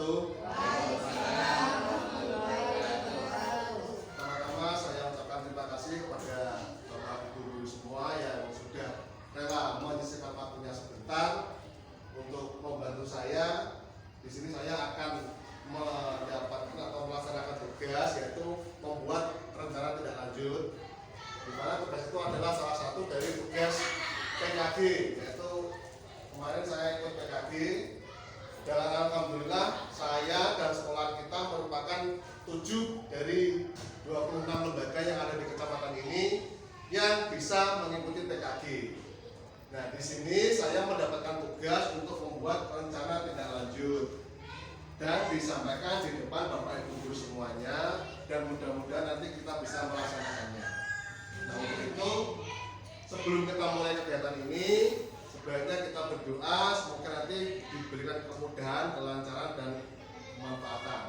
wabarakatuh. Pertama-tama saya ucapkan terima kasih kepada Bapak Ibu guru semua yang sudah rela menyisihkan waktunya sebentar untuk membantu saya. Di sini saya akan mendapatkan atau melaksanakan tugas, yaitu membuat rencana tindak lanjut, di mana tugas itu adalah salah satu dari tugas PKG, yaitu kemarin saya ikut PKG dan alhamdulillah saya dan sekolah kita merupakan 7 dari 26 lembaga yang ada di kecamatan ini yang bisa mengikuti PKG. Nah, di sini saya mendapatkan tugas untuk membuat rencana tindak lanjut dan disampaikan di depan Bapak Ibu guru semuanya, dan mudah-mudahan nanti kita bisa melaksanakannya. Nah, untuk itu sebelum kita mulai kegiatan ini, sebaiknya kita berdoa semoga nanti diberikan kemudahan, kelancaran dan kemanfaatan.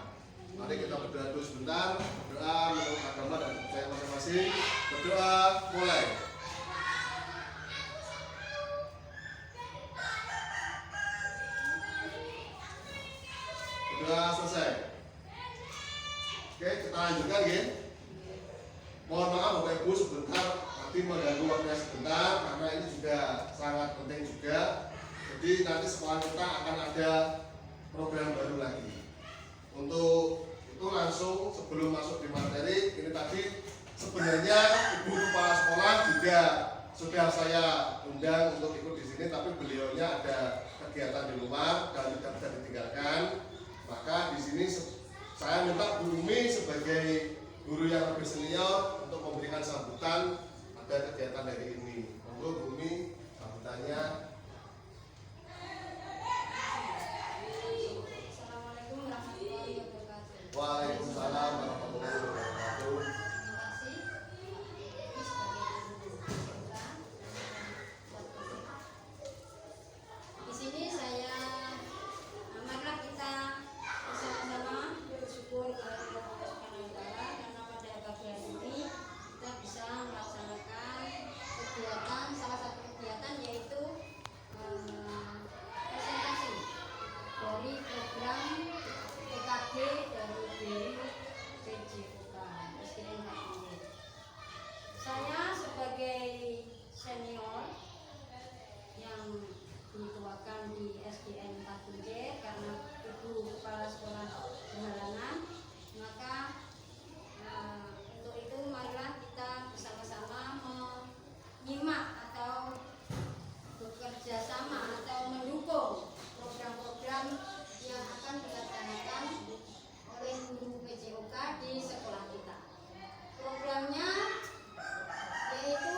Mari kita berdoa dulu sebentar, berdoa menurut agama dan percaya masing-masing. Berdoa mulai. Sudah selesai. Oke, kita lanjutkan ya. Mohon maaf Bapak Ibu sebentar, nanti mengganggu waktunya sebentar karena ini juga sangat penting juga. Jadi nanti sekolah kita akan ada program baru lagi. Untuk itu langsung sebelum masuk di materi, ini tadi sebenarnya Ibu Kepala Sekolah juga sudah saya undang untuk ikut di sini, tapi beliaunya ada kegiatan di luar dan tidak bisa ditinggalkan. Maka di sini saya minta Bu Umi sebagai guru yang lebih senior untuk memberikan sambutan pada kegiatan hari ini. Monggo Bu Umi, sambutannya. Assalamualaikum warahmatullahi wabarakatuh. Waalaikumsalam warahmatullahi wabarakatuh. Di sini saya marilah kita bersama-sama bersyukur kepada Allah Subhanahu wa taala karena pada pagi hari ini kita bisa melaksanakan kegiatan, salah satu kegiatan yaitu presentasi dari program PKG dari BRI PJOK SDN Kabupaten. Saya sebagai senior yang dituakan di SDN 4 karena Ibu Kepala Sekolah berhalangan, maka untuk itu marilah kita bersama-sama menyimak atau bekerja sama atau mendukung program-program yang akan dilaksanakan oleh guru PJOK di sekolah kita. Programnya yaitu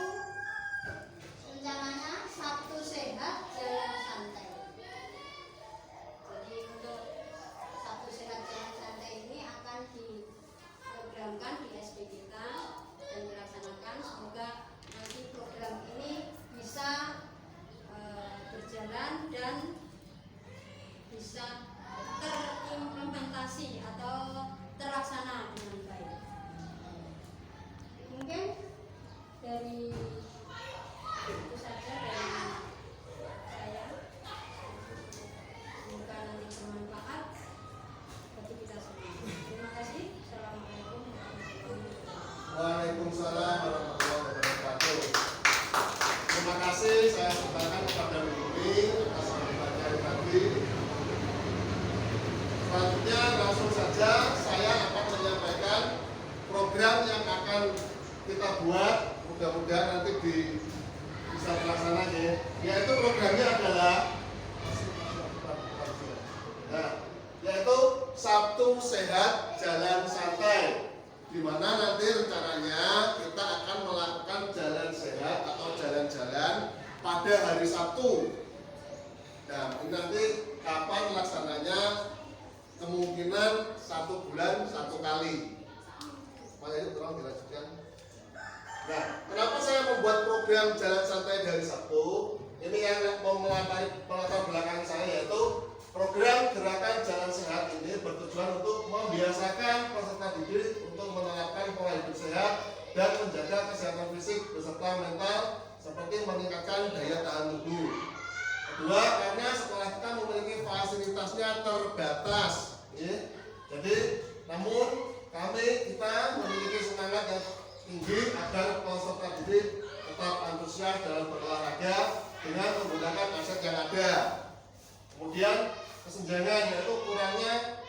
rencananya Sabtu Sehat Jalan Santai. Jadi untuk Sabtu Sehat Jalan Santai ini akan diprogramkan di SD kita dan dilaksanakan. Semoga nanti program ini bisa berjalan dan bisa terimplementasi atau terlaksana dengan baik. Mungkin dari itu saja dari saya. Semoga nanti bermanfaat bagi kita semua. Terima kasih. Assalamualaikum warahmatullahi wabarakatuh. Waalaikumsalam warahmatullahi wabarakatuh. Terima kasih saya sampaikan kepada Bu Umi atas sambutannya tadi. Selanjutnya langsung saja saya akan menyampaikan program yang akan kita buat, mudah-mudahan nanti bisa terlaksana ya. Yaitu programnya adalah yaitu Sabtu Sehat Jalan Santai, di mana nanti rencananya kita akan melakukan jalan sehat atau jalan-jalan pada hari Sabtu. Nah, ini nanti kapan laksananya? Kemungkinan 1 bulan 1 kali. Makanya itu tolong dilanjutkan. Nah, kenapa saya membuat program jalan santai dari Sabtu? Ini yang mau melatar belakang saya, yaitu program gerakan jalan sehat ini bertujuan untuk membiasakan peserta didik untuk menerapkan pola hidup sehat dan menjaga kesehatan fisik beserta mental seperti meningkatkan daya tahan tubuh. Kedua, karena sekolah kita memiliki fasilitasnya terbatas, Jadi namun kita memiliki semangat yang tinggi agar peserta didik tetap antusias dalam berolahraga dengan menggunakan aset yang ada. Kemudian kesenjangan, yaitu kurangnya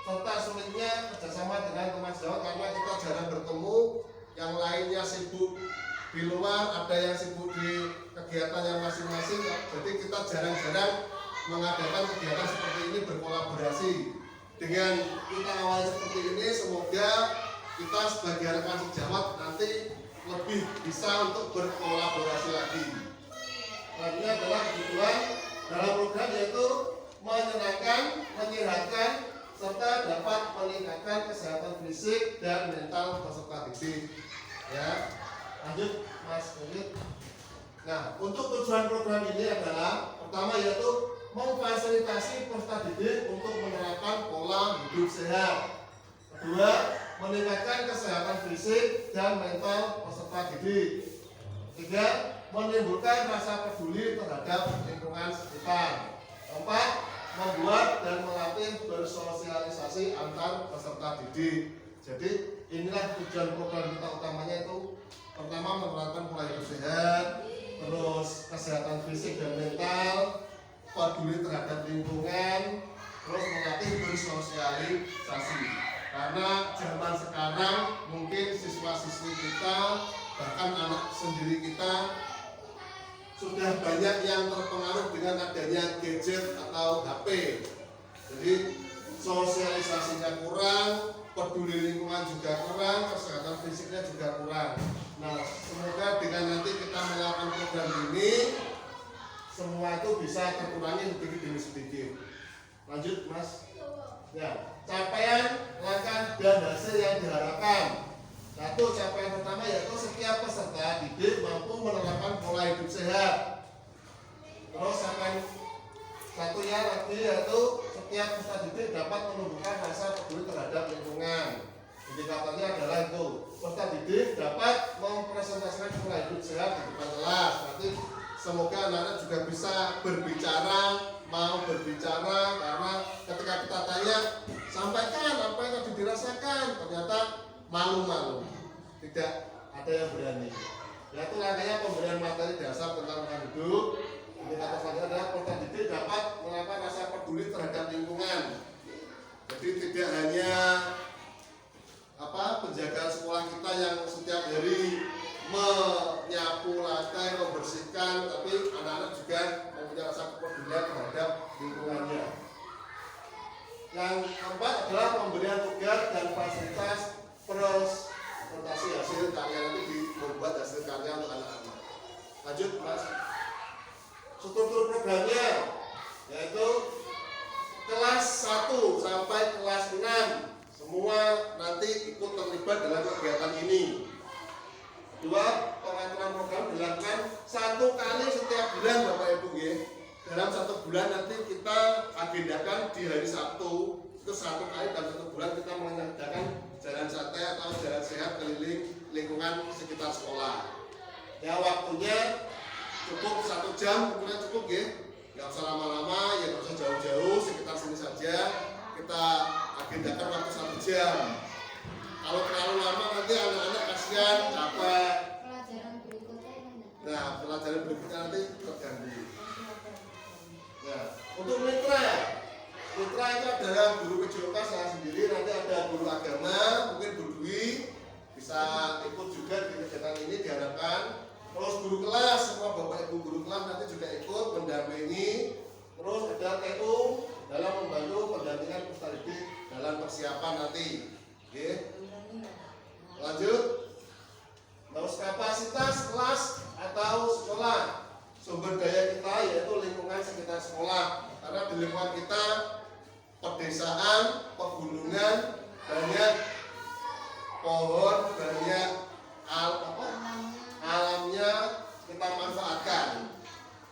serta sulitnya kerjasama dengan teman sejawat karena kita jarang bertemu, yang lainnya sibuk di luar, ada yang sibuk di kegiatan yang masing-masing, jadi kita jarang-jarang mengadakan kegiatan seperti ini berkolaborasi. Dengan kita awal seperti ini, semoga kita sebagai rekan sejawat nanti lebih bisa untuk berkolaborasi lagi. Selanjutnya adalah kebutuhan dalam program, yaitu menyenangkan, menyehatkan, serta dapat meningkatkan kesehatan fisik dan mental peserta didik. Ya, lanjut Mas Kulit. Nah, untuk tujuan program ini adalah pertama yaitu memfasilitasi peserta didik untuk menerapkan pola hidup sehat. Kedua, meningkatkan kesehatan fisik dan mental peserta didik. Tiga, menimbulkan rasa peduli terhadap lingkungan sekitar. Keempat, membuat dan melatih bersosialisasi antar peserta didik. Jadi inilah tujuan program kita utamanya, itu pertama menerapkan pola hidup sehat, terus kesehatan fisik dan mental, peduli terhadap lingkungan, terus melatih bersosialisasi. Karena zaman sekarang mungkin siswa-siswi kita, bahkan anak sendiri kita sudah banyak yang terpengaruh dengan adanya gadget atau HP. Jadi sosialisasinya kurang, peduli lingkungan juga kurang, kesehatan fisiknya juga kurang. Nah, semoga dengan nanti kita melakukan program ini, semua itu bisa terkurangi sedikit demi sedikit. Lanjut Mas. Ya, capaian, langkah dan hasil yang diharapkan. Satu, capaian pertama yaitu setiap peserta didik mampu menerapkan pola hidup sehat. Terus capaian satunya lagi yaitu setiap peserta didik dapat menumbuhkan rasa peduli terhadap lingkungan. Indikatornya adalah itu, peserta didik dapat mempresentasikan pola hidup sehat di depan kelas. Nanti semoga anak-anak juga bisa berbicara, mau berbicara, karena ketika kita tanya, sampaikan apa yang tadi dirasakan, ternyata malu-malu, tidak ada yang berani. Yaitu langkahnya pemberian materi dasar tentang lingkungan hidup. Indikator selanjutnya adalah peserta didik dapat melakukan rasa peduli terhadap lingkungan. Jadi tidak hanya penjagaan sekolah kita yang setiap hari menyapu lantai, membersihkan, tapi anak-anak juga mempunyai rasa kepedulian terhadap lingkungannya. Yang keempat adalah pemberian tugas dan fasilitas presentasi hasil karya, nanti membuat hasil karya untuk anak-anak. Lanjut Mas. Struktur programnya yaitu kelas 1 sampai kelas 6 semua nanti ikut terlibat dalam kegiatan ini. Dua, pengaturan program dilakukan 1 kali setiap bulan Bapak Ibu ya. Dalam 1 bulan nanti kita agendakan di hari Sabtu, itu 1 kali dalam 1 bulan kita mengadakan jalan santai atau jalan sehat keliling lingkungan sekitar sekolah. Ya, waktunya cukup 1 jam, kemudian cukup ya. Nggak usah lama-lama, ya nggak usah jauh-jauh, sekitar sini saja. Kita agendakan waktu 1 jam. Kalau terlalu lama nanti anak-anak kasihan, capek. Pelajaran berikutnya Nah, pelajaran berikutnya nanti terganggu. Nah, untuk mitra itu adalah guru PJOK saya sendiri, nanti ada guru agama, mungkin guru Dwi bisa ikut juga di kegiatan ini diharapkan. Terus guru kelas, semua Bapak Ibu guru kelas nanti juga ikut mendampingi. Terus ada TU dalam membantu pendampingan peserta didik dalam persiapan nanti. Oke. Lanjut. Terus kapasitas kelas atau sekolah. Sumber daya kita yaitu lingkungan sekitar sekolah. Karena di lingkungan kita pedesaan, pegunungan, banyak pohon, banyak alamnya kita manfaatkan.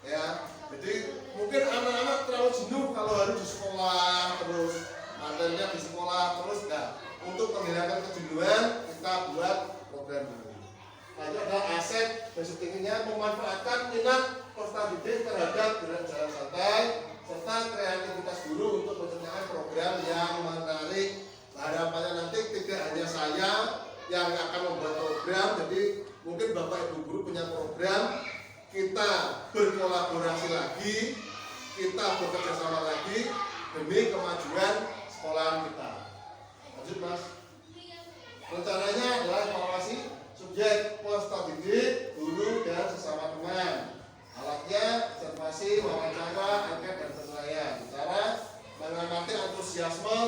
Ya. Jadi mungkin anak-anak terlalu jenuh kalau harus di sekolah terus, materinya di sekolah terus. Nah, untuk menghilangkan kejenuhan kita buat program ini. Nah, itu adalah aset basic tingginya, memanfaatkan minat peserta didik terhadap gerak jalan santai serta kreativitas guru untuk menciptakan program yang menarik kolaborasi lagi, kita bekerja sama lagi demi kemajuan sekolahan kita. Lanjut Mas. Rencananya adalah evaluasi subjek peserta didik, guru, dan sesama teman. Alatnya observasi, wawancara, angket, dan penilaian. Cara mengamati antusiasme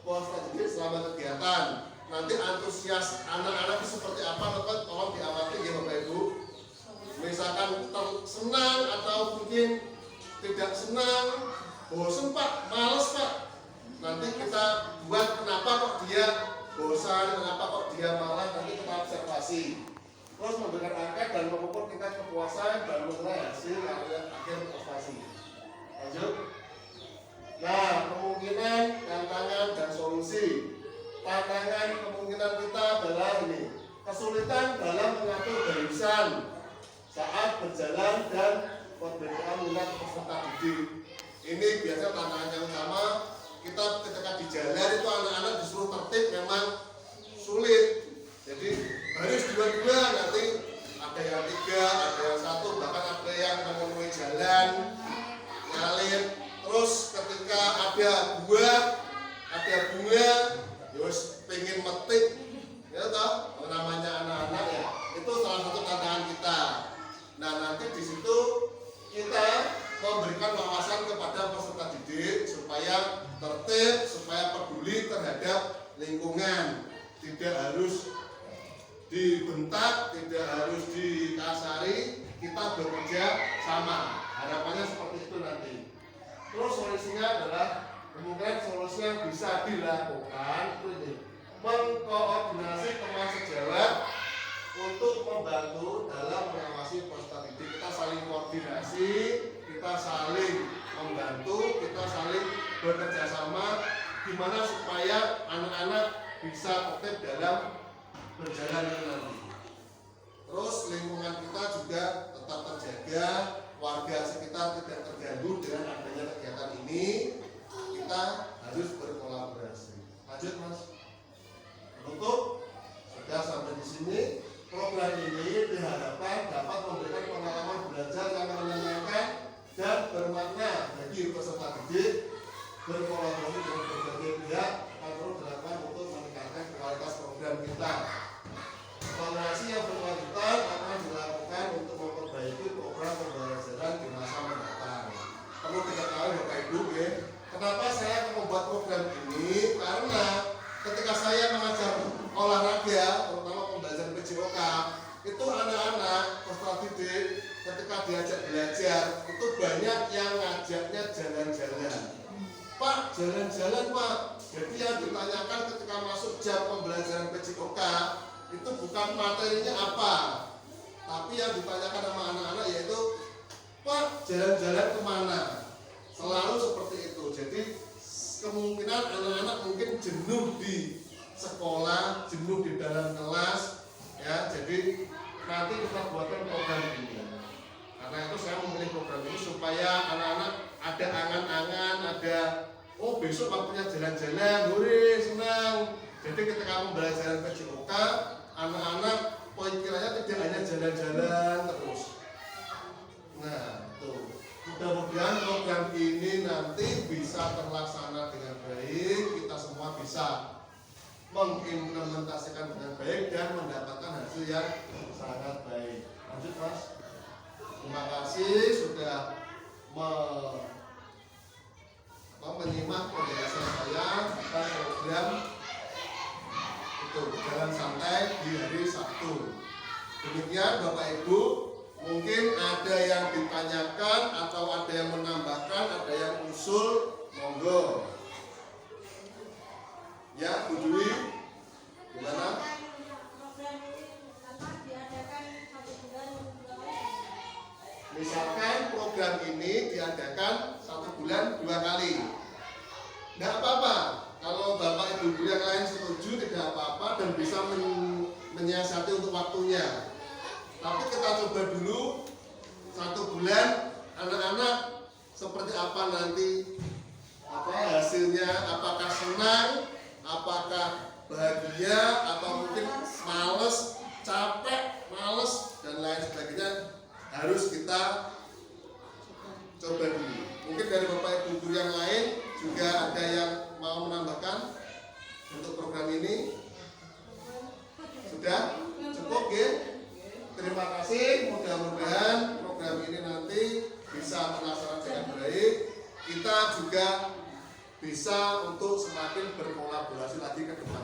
peserta didik selama kegiatan. Nanti antusias anak-anak itu seperti apa, teman tolong diamati ya Bapak Ibu. Misalkan senang atau mungkin tidak senang, bosan Pak, males Pak. Nanti kita buat kenapa kok dia bosan, kenapa kok dia malas, nanti kita observasi. Terus memberikan angket dan mengukur tingkat kepuasan dan menilai hasil akhir observasi. Lanjut. Nah, kemungkinan, tantangan, dan solusi. Tantangan kemungkinan kita adalah ini, kesulitan dalam mengatur barisan saat berjalan dan perbedaan minat peserta didik. Ini biasanya tantangan yang utama. Kita ketika di jalan itu anak-anak disuruh tertib memang sulit. Jadi harus dua-dua, nanti ada yang 3, ada yang 1, bahkan ada yang memenuhi jalan ngalir. Terus ketika ada buah, ada bunga, terus pengen metik, ya toh namanya anak-anak ya. Itu salah satu tantangan kita. Nah nanti di situ kita memberikan wawasan kepada peserta didik supaya tertib, supaya peduli terhadap lingkungan, tidak harus dibentak, tidak harus dikasari, kita bekerja sama. Harapannya seperti itu nanti. Terus solusinya adalah kemungkinan solusi yang bisa dilakukan itu ini, mengkoordinasi teman sejawat untuk membantu dalam mengawasi peserta didik. Kita saling koordinasi, kita saling membantu, kita saling bekerja sama gimana supaya anak-anak bisa tertib dalam berjalan itu nanti. Terus lingkungan kita juga tetap terjaga, warga sekitar tidak terganggu dengan adanya kegiatan ini. Kita harus berkolaborasi. Lanjut Mas. Untuk sudah sampai di sini, program ini diharapkan dapat memberikan pengalaman belajar yang menyenangkan dan bermakna bagi peserta didik. Berkolaborasi dengan berbagai pihak akan terus dilakukan untuk meningkatkan kualitas program kita. Evaluasi yang berkelanjutan akan dilakukan untuk memperbaiki program pembelajaran di masa mendatang. Perlu diketahui Bapak Ibu, ya. Kenapa saya membuat program ini? Karena ketika saya mengajar olahraga, terutama pembelajaran PJOK, itu anak-anak peserta didik ketika diajak belajar itu banyak yang ngajaknya jalan-jalan. Pak, jalan-jalan Pak. Jadi yang ditanyakan ketika masuk jam pembelajaran PJOK itu bukan materinya apa, tapi yang ditanyakan sama anak-anak yaitu Pak, jalan-jalan kemana? Selalu seperti itu. Jadi kemungkinan anak-anak mungkin jenuh di sekolah, jenuh di dalam kelas, ya. Jadi nanti kita buatkan program ini. Karena itu saya memilih program ini supaya anak-anak ada angan-angan, ada oh besok waktunya jalan-jalan, hore, senang. Jadi ketika pembelajaran PJOK, anak-anak pikirannya tidak hanya jalan-jalan terus. Nah, tuh. Mudah-mudahan program ini nanti bisa terlaksana dengan baik, kita semua bisa mengimplementasikan dengan baik dan mendapatkan hasil yang sangat baik. Lanjut Mas. Terima kasih sudah menyimak penjelasan saya tentang program itu jalan santai di hari Sabtu. Demikian Bapak Ibu, mungkin ada yang ditanyakan atau ada yang menambahkan, ada yang usul, monggo. Ya, Bu Dwi, gimana? Misalkan program ini diadakan 1 bulan 2 kali, tidak apa-apa. Kalau Bapak Ibu yang lain setuju tidak apa-apa dan bisa menyiasati untuk waktunya. Tapi kita coba dulu 1 bulan anak-anak seperti apa nanti hasilnya, apakah senang, apakah bahagia, atau mungkin males, capek, males dan lain sebagainya harus kita coba dulu. Mungkin dari Bapak Ibu guru yang lain juga ada yang mau menambahkan untuk program ini. Sudah cukup ya? Terima kasih. Mudah-mudahan program ini nanti bisa terlaksana dengan baik. Kita juga bisa untuk semakin berkolaborasi lagi ke depan.